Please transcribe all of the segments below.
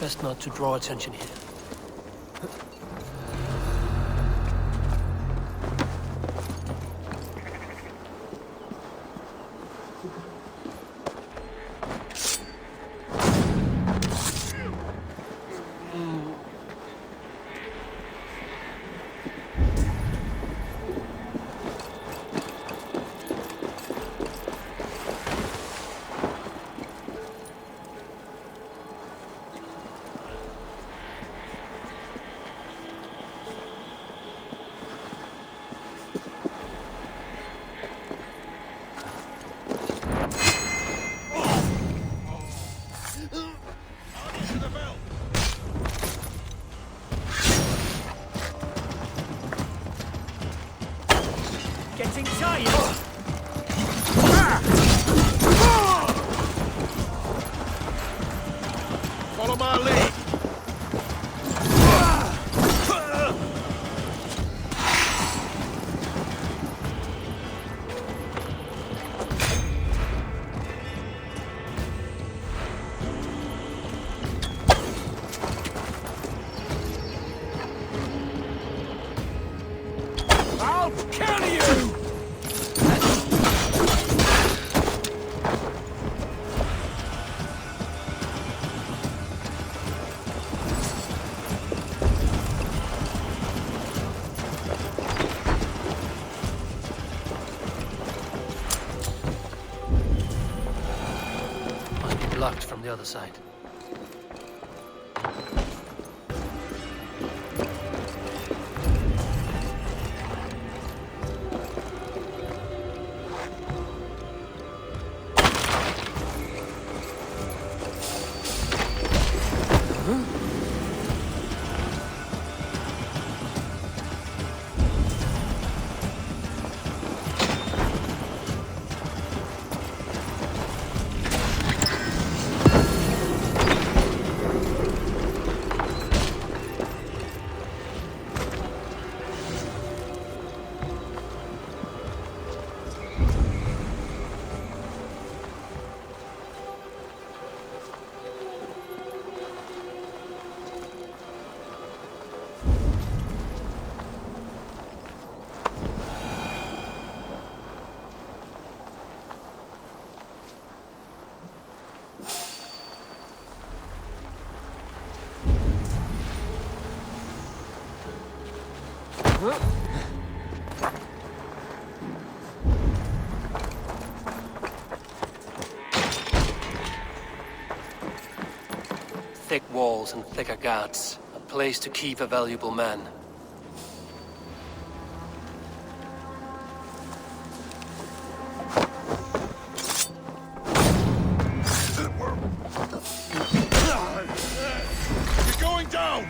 Best not to draw attention here. Getting tired! Follow my lead. I'll kill you! Must be blocked from the other side. Thick walls and thicker guards. A place to keep a valuable man. You're going down!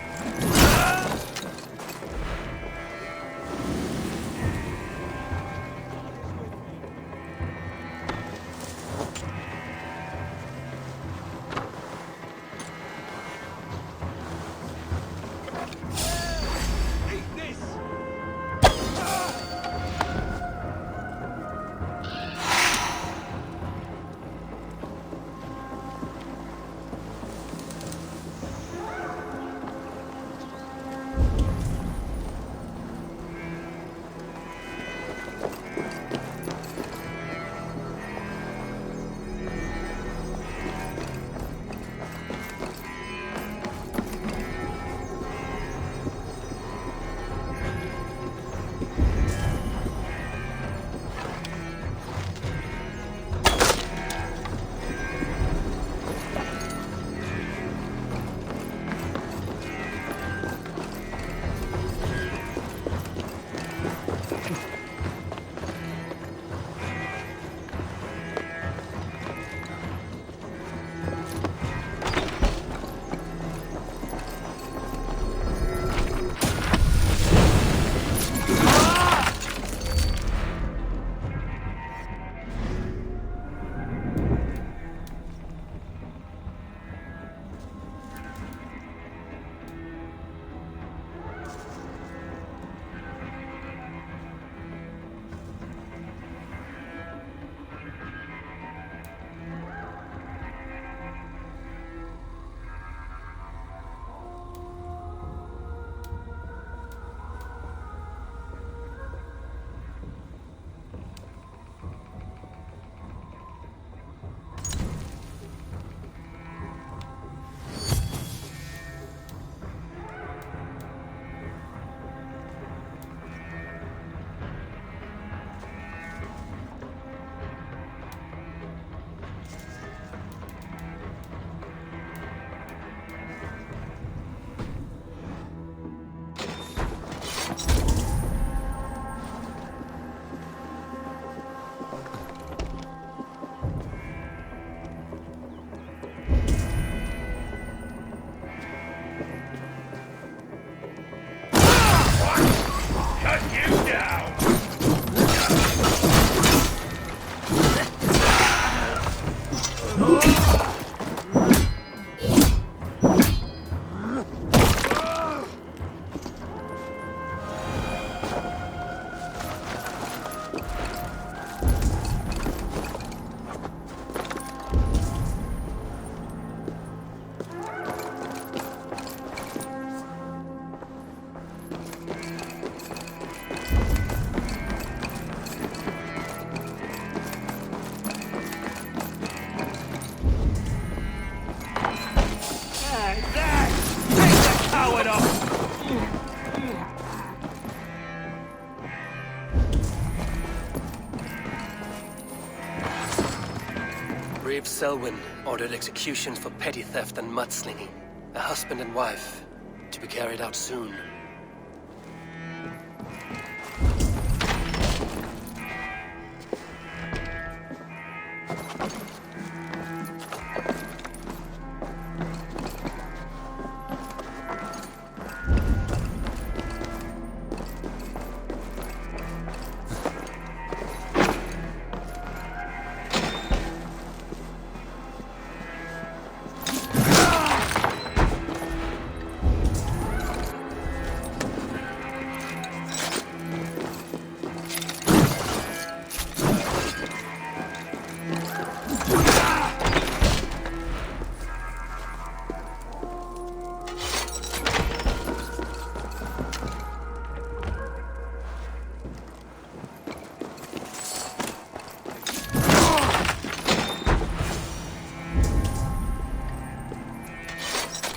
Selwyn ordered executions for petty theft and mudslinging. A husband and wife, to be carried out soon.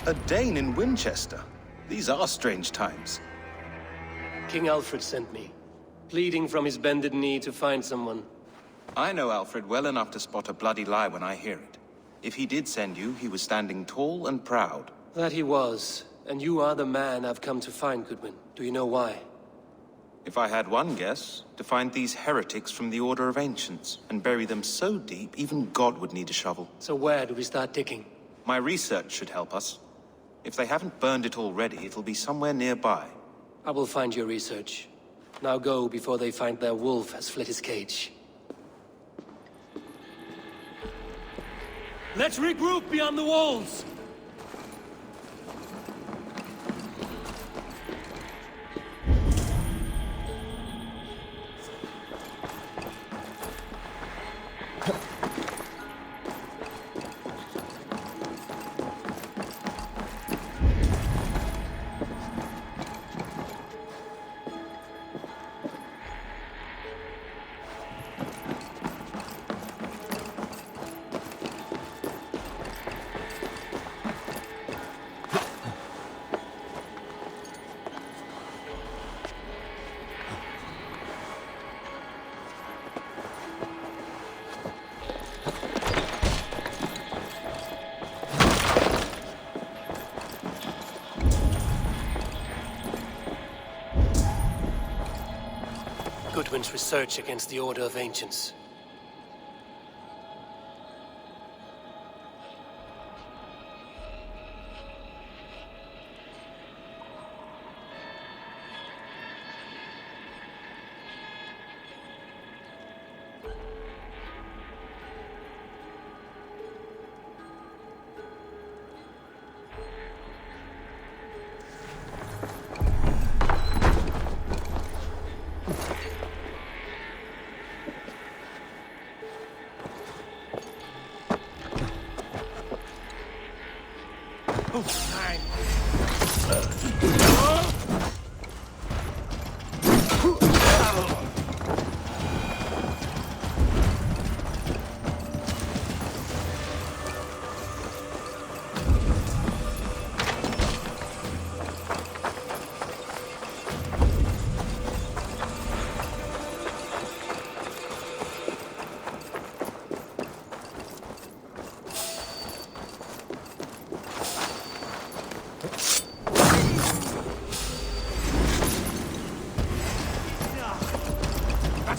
A Dane in Winchester. These are strange times. King Alfred sent me, pleading from his bended knee to find someone. I know Alfred well enough to spot a bloody lie when I hear it. If he did send you, he was standing tall and proud. That he was, and you are the man I've come to find, Goodwin. Do you know why? If I had one guess, to find these heretics from the Order of Ancients, and bury them so deep, even God would need a shovel. So where do we start digging? My research should help us. If they haven't burned it already, it'll be somewhere nearby. I will find your research. Now go before they find their wolf has fled his cage. Let's regroup beyond the walls! Goodwin's research against the Order of Ancients.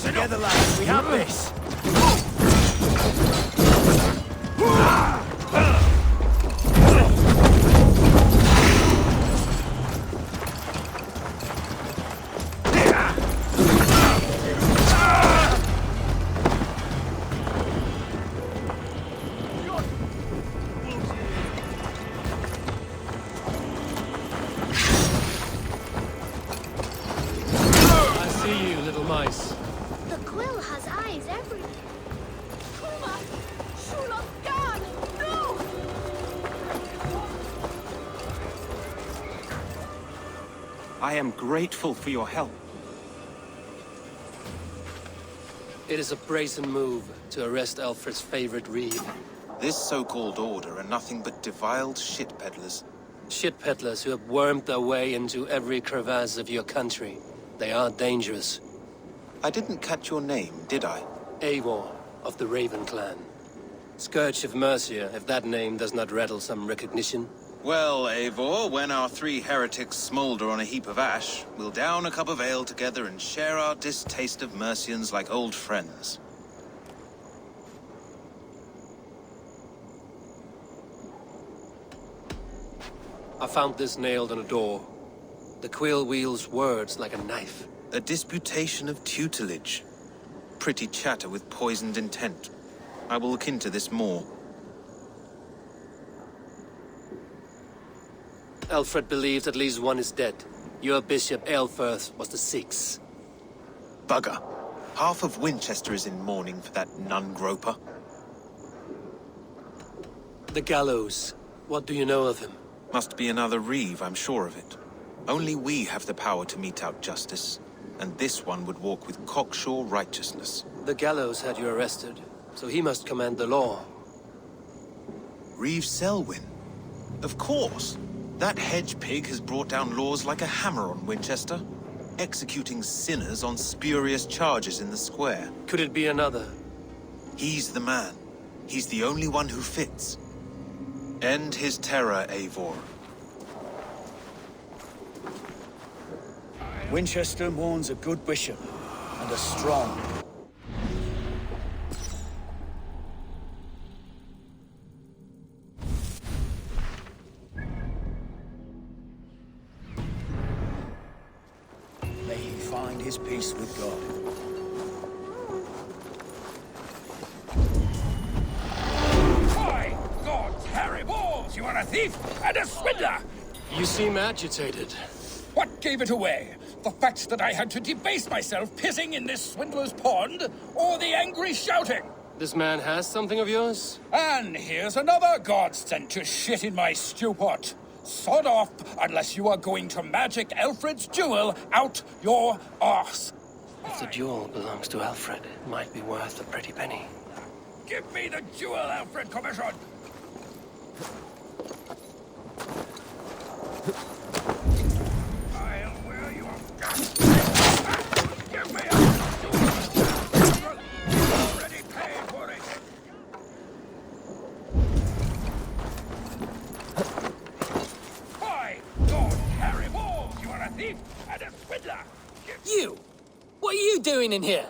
Together, lads, we have this! I see you, little mice. The quill has eyes everywhere. Kuma! Shulafgan! No! I am grateful for your help. It is a brazen move to arrest Alfred's favorite reed. This so-called order are nothing but deviled shit peddlers. Shit peddlers who have wormed their way into every crevasse of your country. They are dangerous. I didn't catch your name, did I? Eivor of the Raven clan. Scourge of Mercia, if that name does not rattle some recognition. Well, Eivor, when our three heretics smolder on a heap of ash, we'll down a cup of ale together and share our distaste of Mercians like old friends. I found this nailed on a door. The quill wields words like a knife. A disputation of tutelage. Pretty chatter with poisoned intent. I will look into this more. Alfred believes at least one is dead. Your Bishop Aelfirth was the sixth. Bugger. Half of Winchester is in mourning for that nun-groper. The gallows. What do you know of him? Must be another Reeve, I'm sure of it. Only we have the power to mete out justice. And this one would walk with cocksure righteousness. The gallows had you arrested, so he must command the law. Reeve Selwyn? Of course! That hedge pig has brought down laws like a hammer on Winchester, executing sinners on spurious charges in the square. Could it be another? He's the man. He's the only one who fits. End his terror, Eivor. Winchester mourns a good bishop, and a strong. May he find his peace with God. By God's hairy balls, you are a thief and a swindler! You seem agitated. What gave it away? The fact that I had to debase myself pissing in this swindler's pond, or the angry shouting? This man has something of yours? And here's another god sent to shit in my stew pot. Sod off, unless you are going to magic Alfred's jewel out your arse. If the jewel belongs to Alfred, it might be worth a pretty penny. Give me the jewel, Alfred Commission! I'll wear you a... Give me a jewel! You already paid for it! By Lord Harry Balls, you are a thief and a swindler! You! What are you doing in here?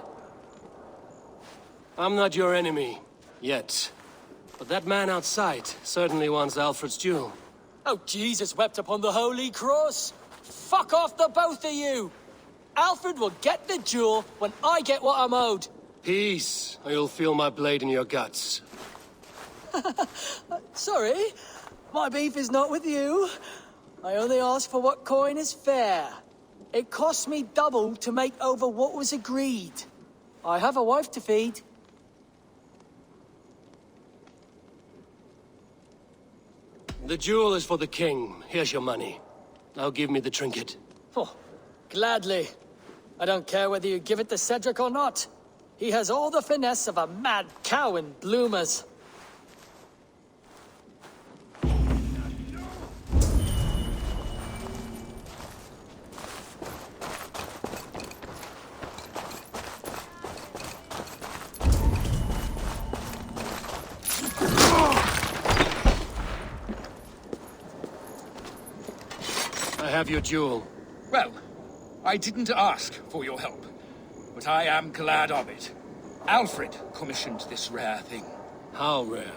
I'm not your enemy. Yet. But that man outside certainly wants Alfred's jewel. Oh, Jesus wept upon the holy cross! Fuck off, the both of you! Alfred will get the jewel when I get what I'm owed. Peace, or you'll feel my blade in your guts. Sorry, my beef is not with you. I only ask for what coin is fair. It cost me double to make over what was agreed. I have a wife to feed. The jewel is for the king. Here's your money. Now give me the trinket. Oh, gladly. I don't care whether you give it to Cedric or not. He has all the finesse of a mad cow in bloomers. I have your jewel. Well, I didn't ask for your help, but I am glad of it. Alfred commissioned this rare thing. How rare?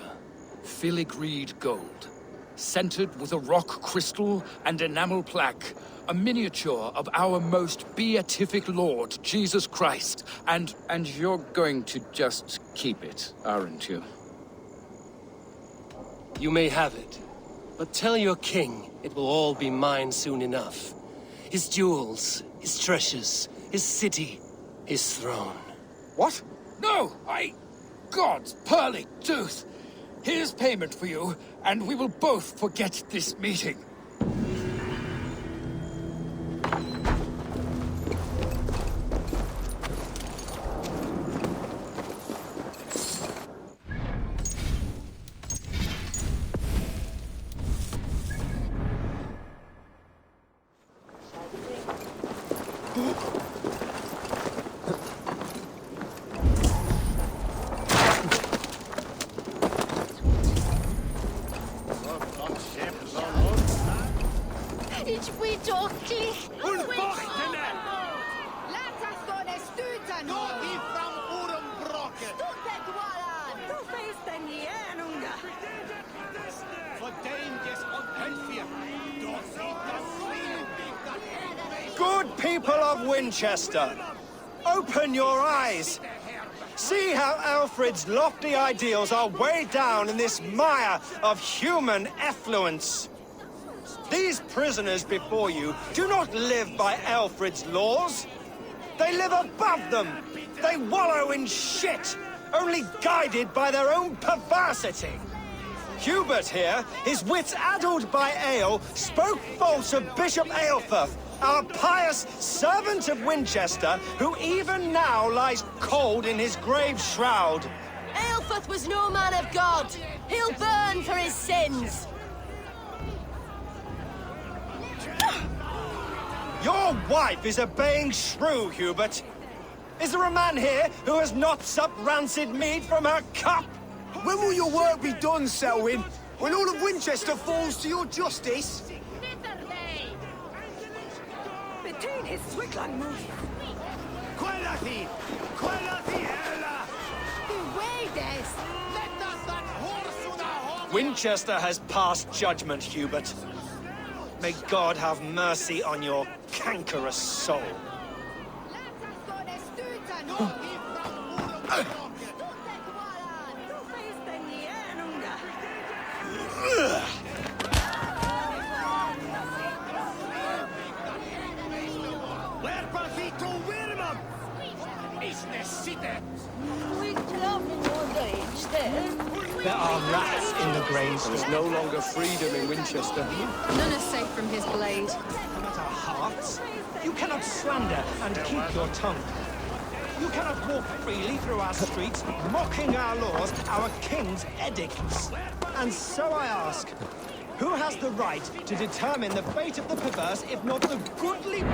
Filigreed gold, centered with a rock crystal and enamel plaque, a miniature of our most beatific Lord, Jesus Christ. And you're going to just keep it, aren't you? You may have it. But tell your king it will all be mine soon enough. His jewels, his treasures, his city, his throne. What? No, God's pearly tooth! Here's payment for you, and we will both forget this meeting. we dorky. Unbochtene! Laat us go de stuuten. Dort fram Urenbrocken! Stuten dwalan. Du feest en jänunga. Verdenkt und Helfier! Dort sieht das Good people of Winchester, open your eyes. See how Alfred's lofty ideals are weighed down in this mire of human effluence. These prisoners before you do not live by Alfred's laws. They live above them. They wallow in shit, only guided by their own perversity. Hubert here, his wits addled by ale, spoke false of Bishop Aelfirth, our pious servant of Winchester, who even now lies cold in his grave shroud. Aelfirth was no man of God. He'll burn for his sins. Your wife is obeying shrew, Hubert. Is there a man here who has not supped rancid mead from her cup? When will your work be done, Selwyn? When all of Winchester falls to your justice? Between his swigland move. Quellati! Quellati, Ella! Let us that horse to the home! Winchester has passed judgment, Hubert. May God have mercy on your cankerous soul. There are rats in the grain store. There's no longer freedom in Winchester. None are safe from his blade. Come at our hearts. You cannot slander and keep your tongue. You cannot walk freely through our streets, mocking our laws, our king's edicts. And so I ask, who has the right to determine the fate of the perverse, if not the goodly...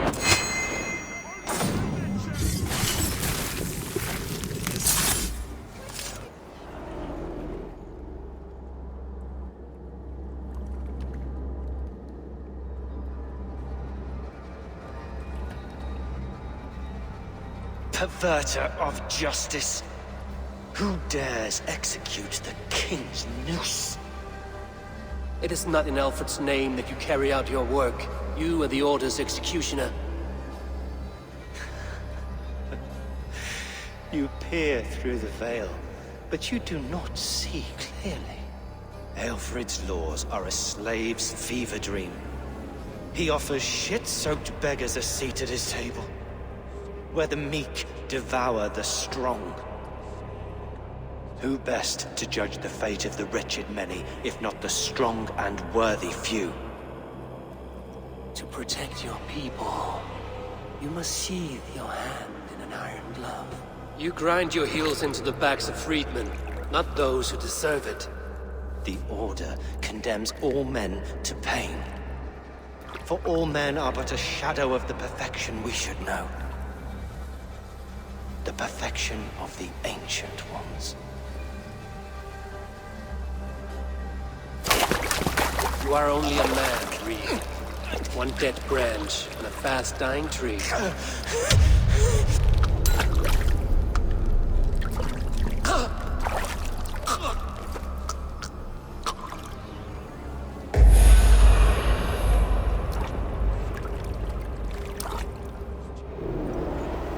Perverter of justice. Who dares execute the king's noose? It is not in Alfred's name that you carry out your work. You are the Order's executioner. You peer through the veil, but you do not see clearly. Alfred's laws are a slave's fever dream. He offers shit-soaked beggars a seat at his table, where the meek devour the strong. Who best to judge the fate of the wretched many, if not the strong and worthy few? To protect your people, you must sheathe your hand in an iron glove. You grind your heels into the backs of freedmen, not those who deserve it. The Order condemns all men to pain. For all men are but a shadow of the perfection we should know. The perfection of the Ancient Ones. You are only a man, Reed. One dead branch on a fast-dying tree.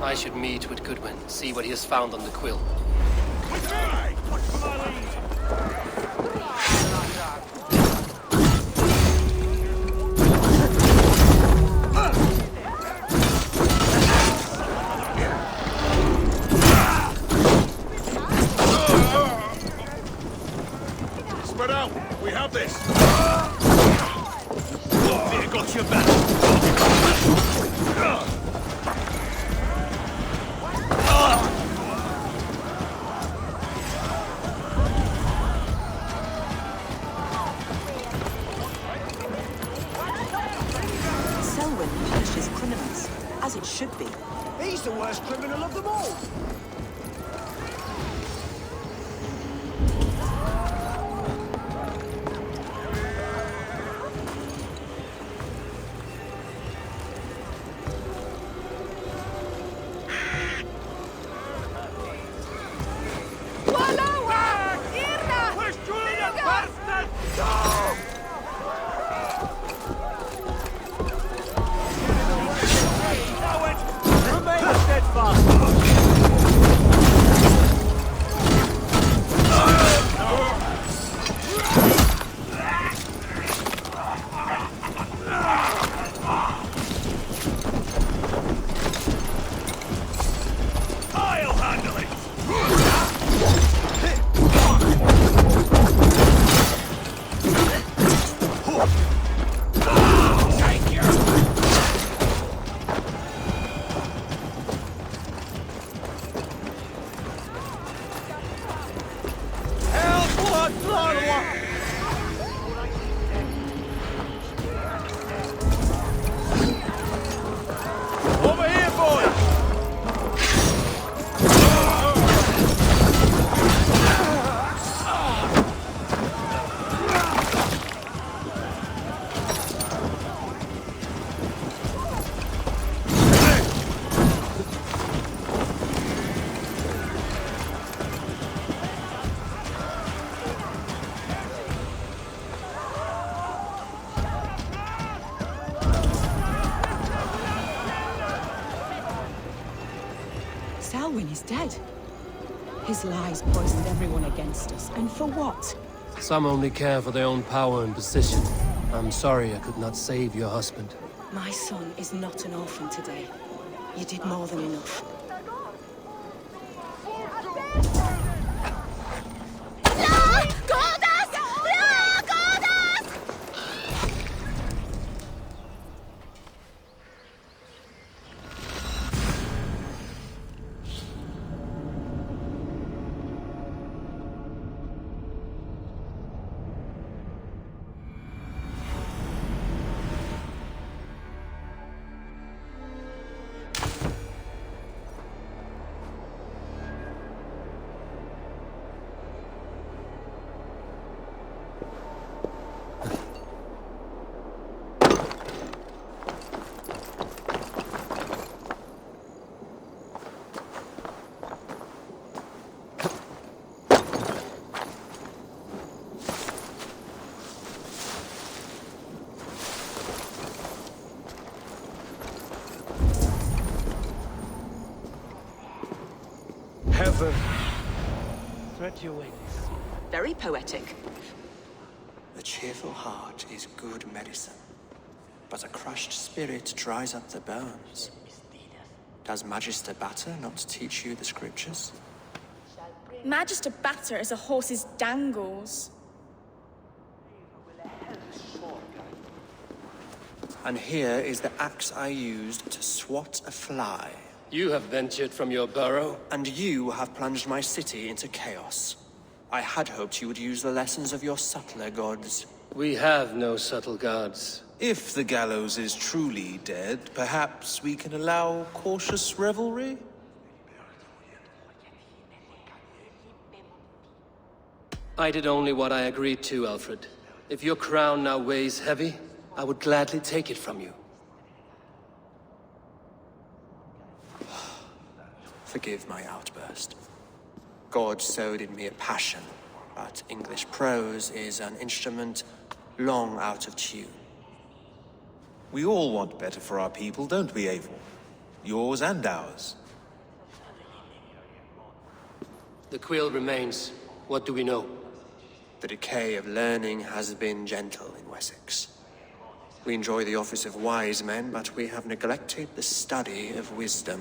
I should meet with Goodwin, see what he has found on the quill. Spread out. We have this. Fear got your back. Selwyn punishes criminals, as it should be. He's the worst criminal of them all. he's dead. His lies poisoned everyone against us, and for what? Some only care for their own power and position. I'm sorry I could not save your husband. My son is not an orphan today. You did more than enough. Heaven, spread your wings. Very poetic. A cheerful heart is good medicine, but a crushed spirit dries up the bones. Does Magister Batter not teach you the scriptures? Magister Batter is a horse's dangles. And here is the axe I used to swat a fly. You have ventured from your burrow? And you have plunged my city into chaos. I had hoped you would use the lessons of your subtler gods. We have no subtle gods. If the gallows is truly dead, perhaps we can allow cautious revelry? I did only what I agreed to, Alfred. If your crown now weighs heavy, I would gladly take it from you. Forgive my outburst. God sowed in me a passion, but English prose is an instrument long out of tune. We all want better for our people, don't we, Eivor? Yours and ours. The quill remains. What do we know? The decay of learning has been gentle in Wessex. We enjoy the office of wise men, but we have neglected the study of wisdom.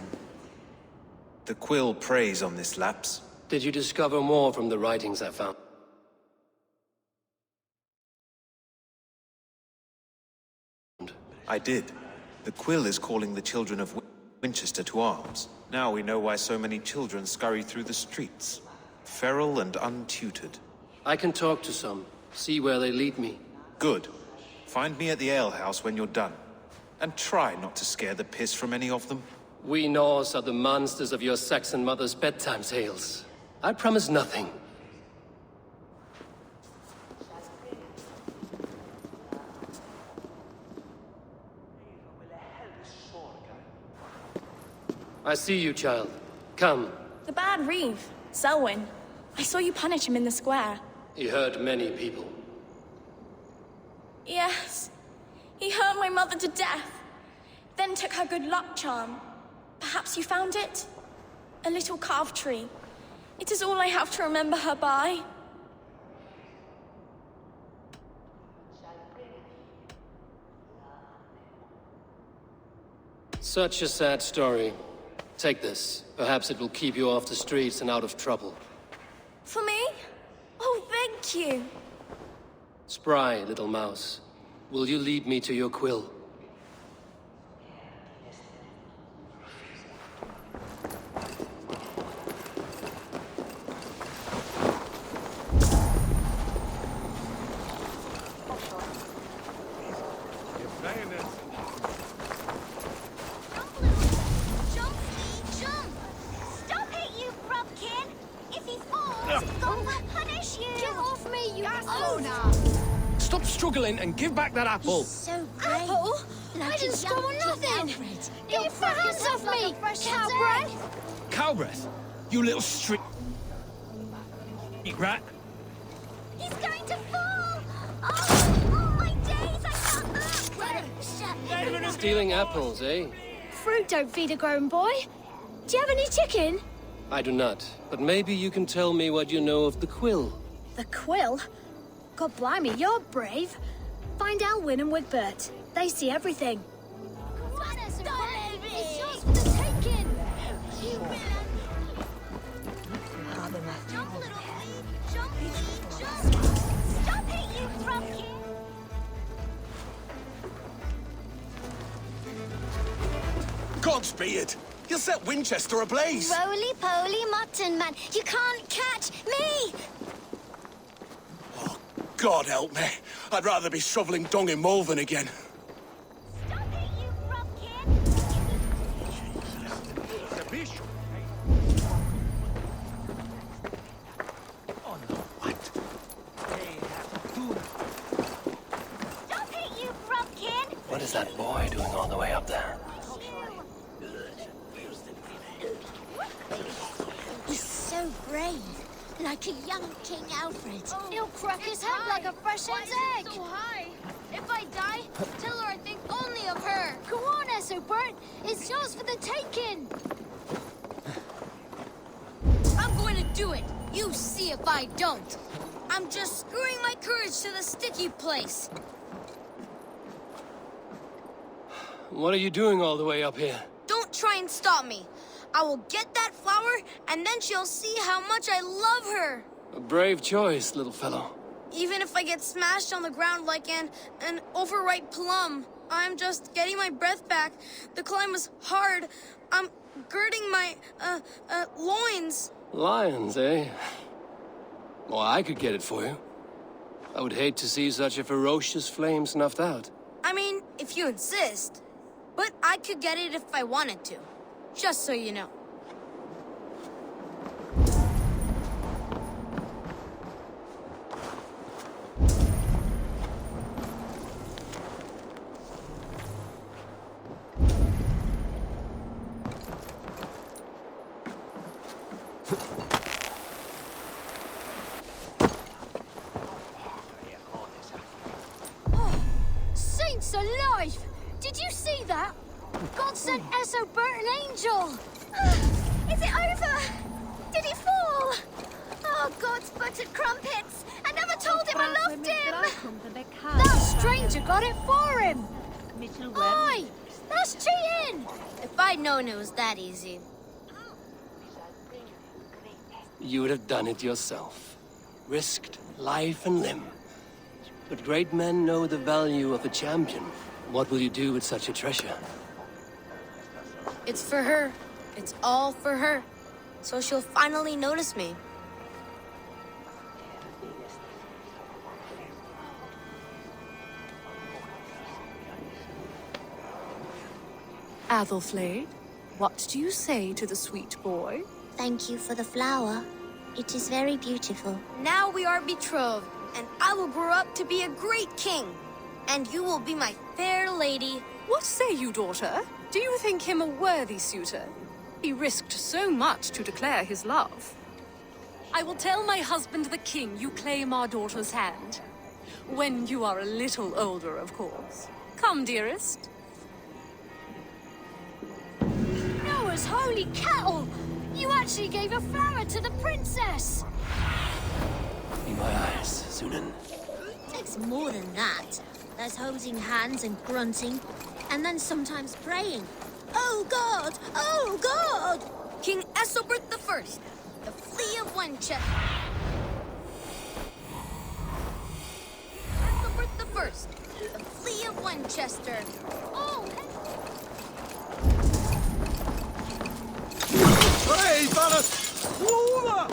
The quill preys on this lapse. Did you discover more from the writings I found? I did. The quill is calling the children of Winchester to arms. Now we know why so many children scurry through the streets. Feral and untutored. I can talk to some, see where they lead me. Good. Find me at the alehouse when you're done. And try not to scare the piss from any of them. We Norse are the monsters of your Saxon mother's bedtime tales. I promise nothing. I see you, child. Come. The bad Reeve, Selwyn. I saw you punish him in the square. He hurt many people. Yes. He hurt my mother to death. Then took her good luck charm. Perhaps you found it? A little carved tree. It is all I have to remember her by. Such a sad story. Take this. Perhaps it will keep you off the streets and out of trouble. For me? Oh, thank you. Spry, little mouse. Will you lead me to your quill? Stop struggling and give back that apple. So brave. Apple? I didn't scrum on nothing. Get your hands off me, cow breath. Cow breath? You little street rat. He's going to fall. Oh my days, I can't look. Stealing apples, eh? Fruit don't feed a grown boy. Do you have any chicken? I do not, but maybe you can tell me what you know of the quill. The quill? God blimey, you're brave. Find Elwyn and Wigbert. They see everything. It's yours for the taking! Jump, little flea! Jump, flea, jump! Stop it, you frumpkin! Godspeed! You'll set Winchester ablaze! Roly-poly mutton man, you can't catch me! God help me. I'd rather be shoveling dung in Malvern again. Stop it, you frumpkin! Stop it, you frumpkin! What is that boy doing all the way up there? He's so brave. Like a young King Alfred. He'll crack his head like a fresh hen's egg. So high. If I die, tell her I think only of her. Go on, Essobert. It's yours for the taking. I'm going to do it. You see if I don't. I'm just screwing my courage to the sticky place. What are you doing all the way up here? Don't try and stop me. I will get that flower, and then she'll see how much I love her. A brave choice, little fellow. Even if I get smashed on the ground like an overripe plum, I'm just getting my breath back. The climb was hard. I'm girding my, loins. Lions, eh? Well, I could get it for you. I would hate to see such a ferocious flame snuffed out. I mean, if you insist. But I could get it if I wanted to. Just so you know. Oh, saints alive! Did you see that? God sent Essobert an angel! Is it over? Did he fall? Oh, God's buttered crumpets! I never told him I loved him! That stranger got it for him! Oi! That's cheating! If I'd known it was that easy. You would have done it yourself. Risked life and limb. But great men know the value of a champion. What will you do with such a treasure? It's for her. It's all for her. So she'll finally notice me. Athelflaed, what do you say to the sweet boy? Thank you for the flower. It is very beautiful. Now we are betrothed, and I will grow up to be a great king. And you will be my fair lady. What say you, daughter? Do you think him a worthy suitor? He risked so much to declare his love. I will tell my husband the king you claim our daughter's hand. When you are a little older, of course. Come, dearest. Noah's holy kettle! You actually gave a flower to the princess! In my eyes, Sunan. It's more than that. There's holding hands and grunting, and then sometimes praying. Oh God! Oh God! King Essobert I, the Flea of Winchester. Essobert I, the Flea of Winchester. Oh! Hey, Valus! Over!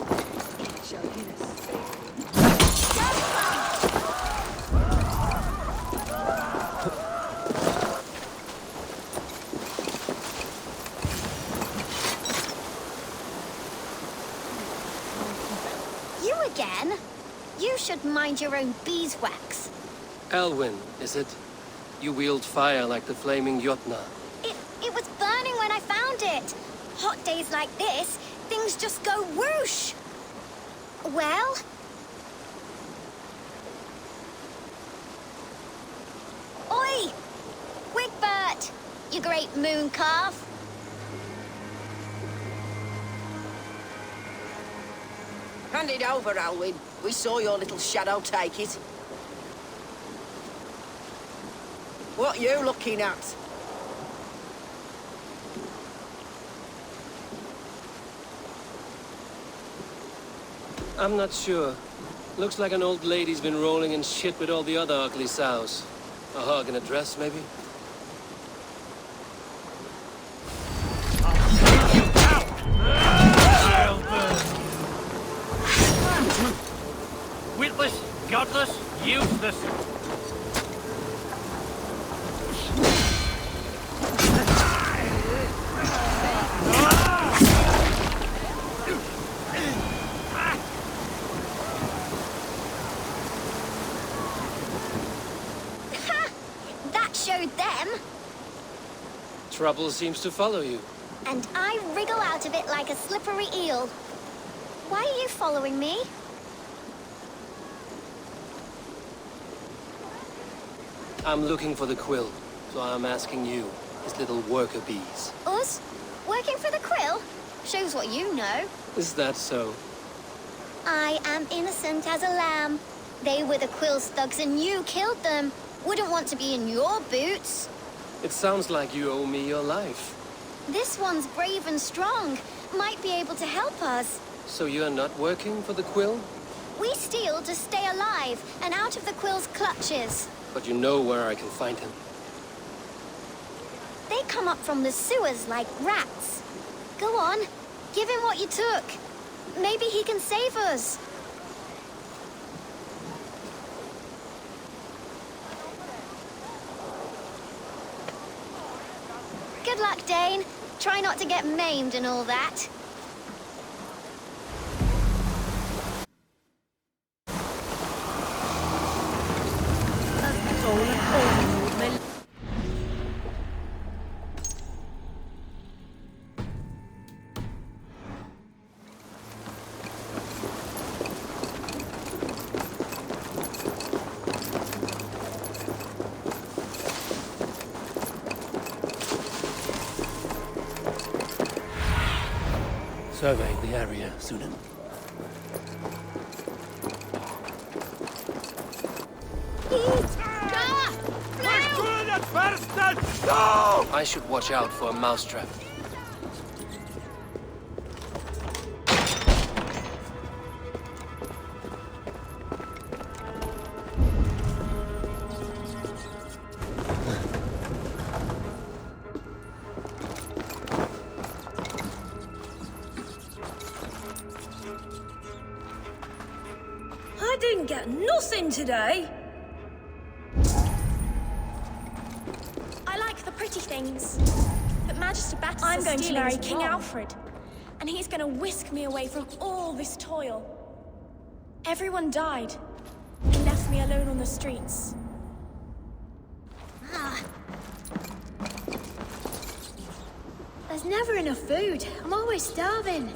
You again? You should mind your own beeswax. Elwyn, is it? You wield fire like the flaming Jotna. It was burning when I found it. Hot days like this, things just go whoosh. Well? Oi! Wigbert, you great moon calf. Hand it over, Alwyn. We saw your little shadow take it. What you looking at? I'm not sure. Looks like an old lady's been rolling in shit with all the other ugly sows. A hug and a dress, maybe? Witless, godless, useless. That showed them. Trouble seems to follow you. And I wriggle out of it like a slippery eel. Why are you following me? I'm looking for the quill, so I'm asking you, his little worker bees. Us? Working for the Quill? Shows what you know. Is that so? I am innocent as a lamb. They were the Quill's thugs and you killed them. Wouldn't want to be in your boots. It sounds like you owe me your life. This one's brave and strong. Might be able to help us. So you're not working for the quill? We steal to stay alive and out of the Quill's clutches. But you know where I can find him. They come up from the sewers like rats. Go on, give him what you took. Maybe he can save us. Good luck, Dane. Try not to get maimed and all that. Survey the area, Sunan. I should watch out for a mousetrap. I didn't get nothing today. I like the pretty things, but Magister Battus I'm going to marry King Alfred, and he's going to whisk me away from all this toil. Everyone died, and left me alone on the streets. There's never enough food. I'm always starving.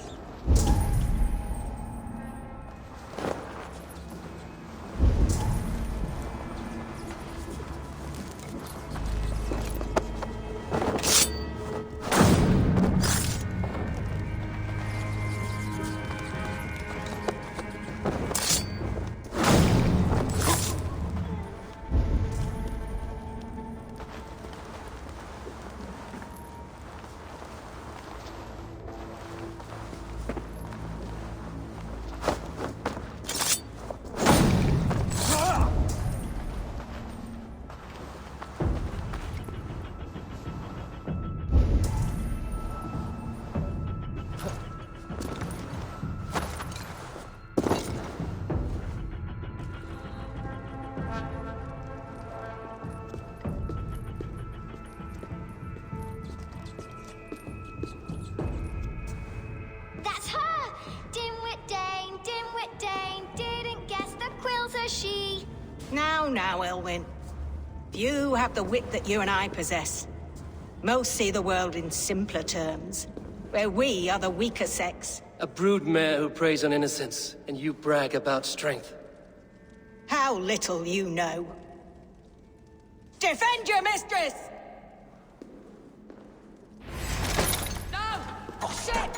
Now, Elwyn. You have the wit that you and I possess. Most see the world in simpler terms, where we are the weaker sex. A broodmare who preys on innocence, and you brag about strength. How little you know. Defend your mistress! No! Oh, shit!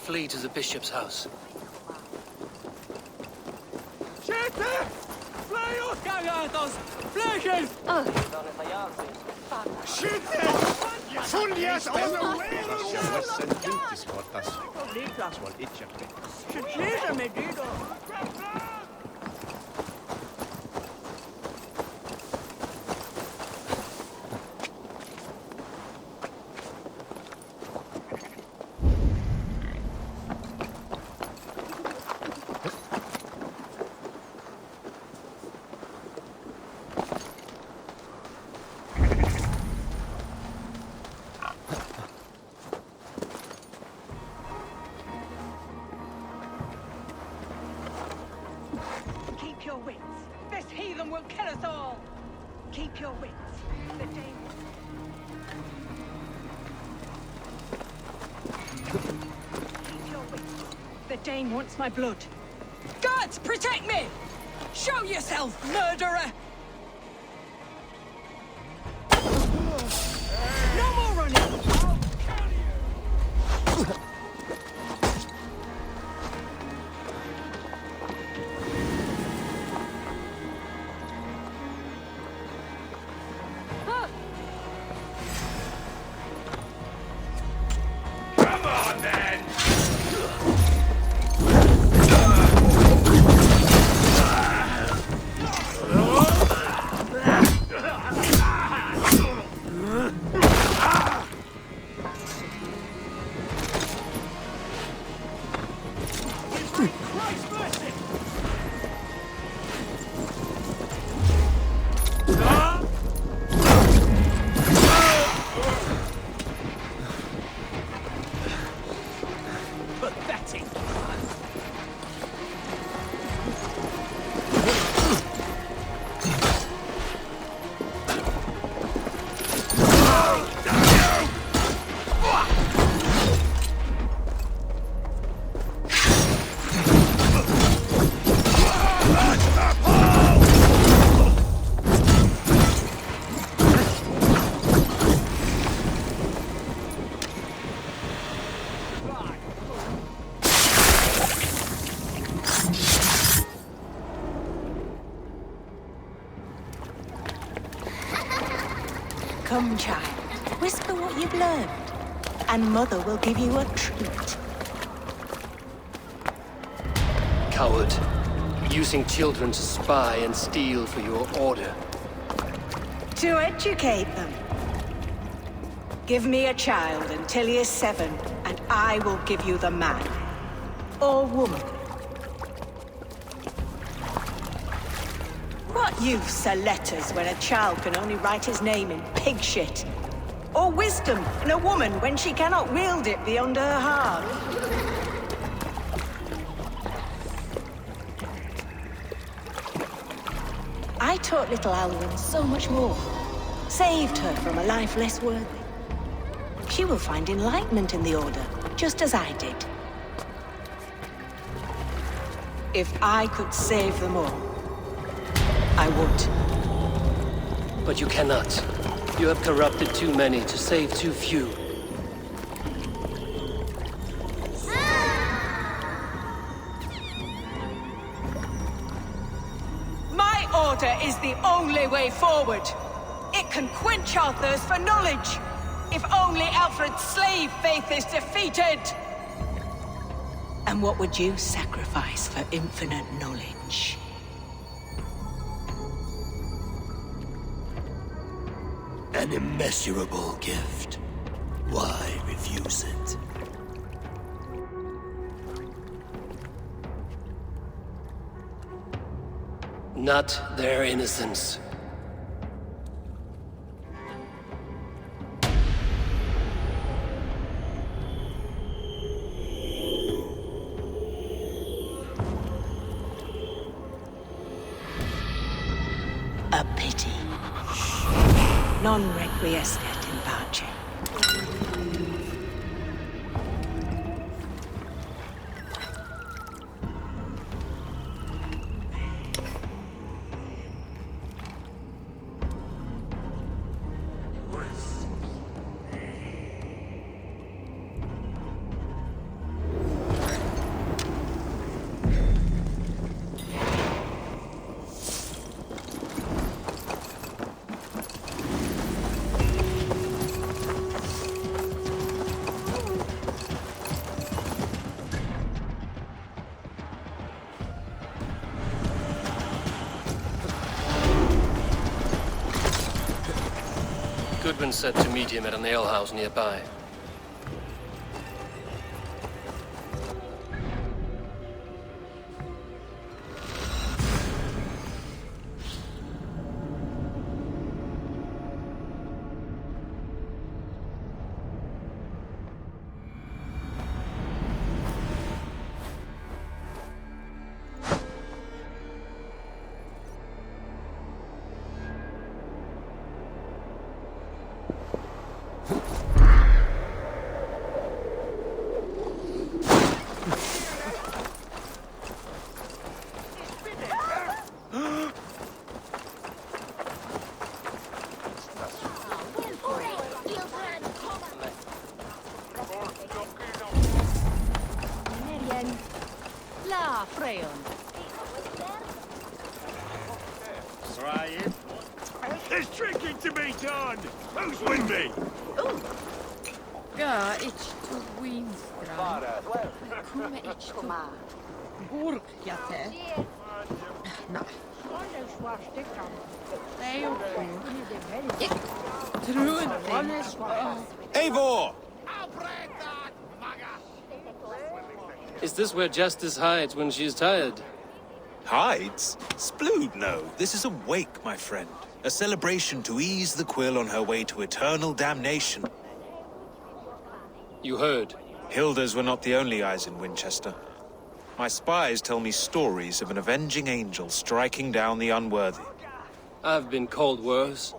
flee to the bishop's house. Keep your wits. This heathen will kill us all. Keep your wits. The Dane... Keep your wits. The Dane wants my blood. Guards, protect me! Show yourself, murderer! No more running! Come, child. Whisper what you've learned, and Mother will give you a treat. Coward. Using children to spy and steal for your order. To educate them. Give me a child until he is 7, and I will give you the man. Or woman. What use are letters when a child can only write his name in pig shit? Or wisdom in a woman when she cannot wield it beyond her heart? I taught little Alwyn so much more. Saved her from a life less worthy. She will find enlightenment in the Order, just as I did. If I could save them all, I would. But you cannot. You have corrupted too many to save too few. My order is the only way forward. It can quench our thirst for knowledge. If only Alfred's slave faith is defeated. And what would you sacrifice for infinite knowledge? An immeasurable gift. Why refuse it? Not their innocence. A pity. Non requiescat in pace. Goodwin said to meet him at an alehouse nearby. La Freon. Try it. There's drinking to be done! Who's with me? Ja, ich tu Winstra. Come ich tu Burgjate. Na. Nej, okej. Eivor! Is this where Justice hides when she's tired? Hides? Splood, no. This is a wake, my friend. A celebration to ease the quill on her way to eternal damnation. You heard. Hilda's were not the only eyes in Winchester. My spies tell me stories of an avenging angel striking down the unworthy. I've been called worse.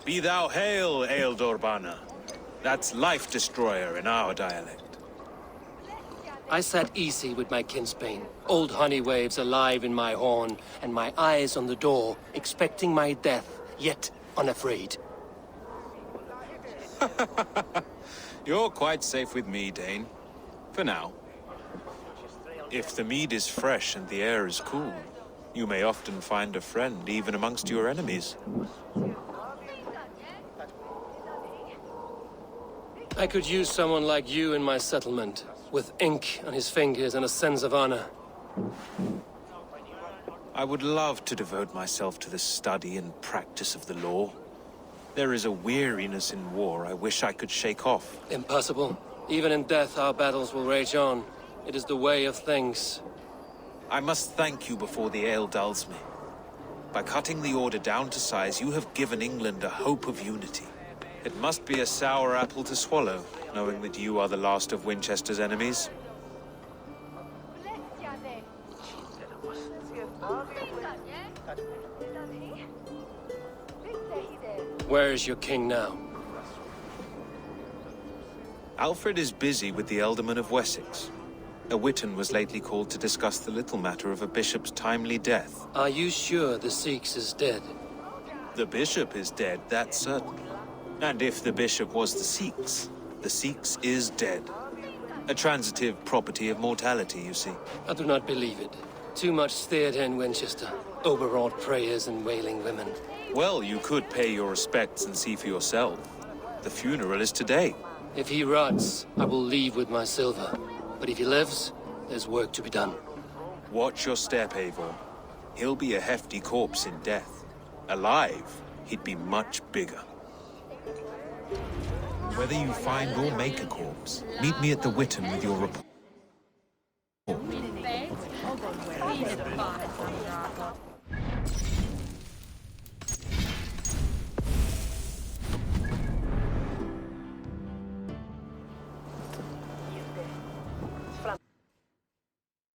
Be thou hail, Ealdorbanna. That's Life Destroyer in our dialect. I sat easy with my kinsbane, old honey waves alive in my horn, and my eyes on the door, expecting my death, yet unafraid. You're quite safe with me, Dane. For now. If the mead is fresh and the air is cool, you may often find a friend even amongst your enemies. I could use someone like you in my settlement, with ink on his fingers and a sense of honor. I would love to devote myself to the study and practice of the law. There is a weariness in war I wish I could shake off. Impossible. Even in death, our battles will rage on. It is the way of things. I must thank you before the ale dulls me. By cutting the order down to size, you have given England a hope of unity. It must be a sour apple to swallow, knowing that you are the last of Winchester's enemies. Where is your king now? Alfred is busy with the Ealdorman of Wessex. A Witan was lately called to discuss the little matter of a bishop's timely death. Are you sure the Sikhs is dead? The bishop is dead, that's certain. And if the bishop was the Sikhs is dead. A transitive property of mortality, you see. I do not believe it. Too much theatre in Winchester. Overwrought prayers and wailing women. Well, you could pay your respects and see for yourself. The funeral is today. If he rots, I will leave with my silver. But if he lives, there's work to be done. Watch your step, Eivor. He'll be a hefty corpse in death. Alive, he'd be much bigger. Whether you find or make a corpse, meet me at the Witan with your report.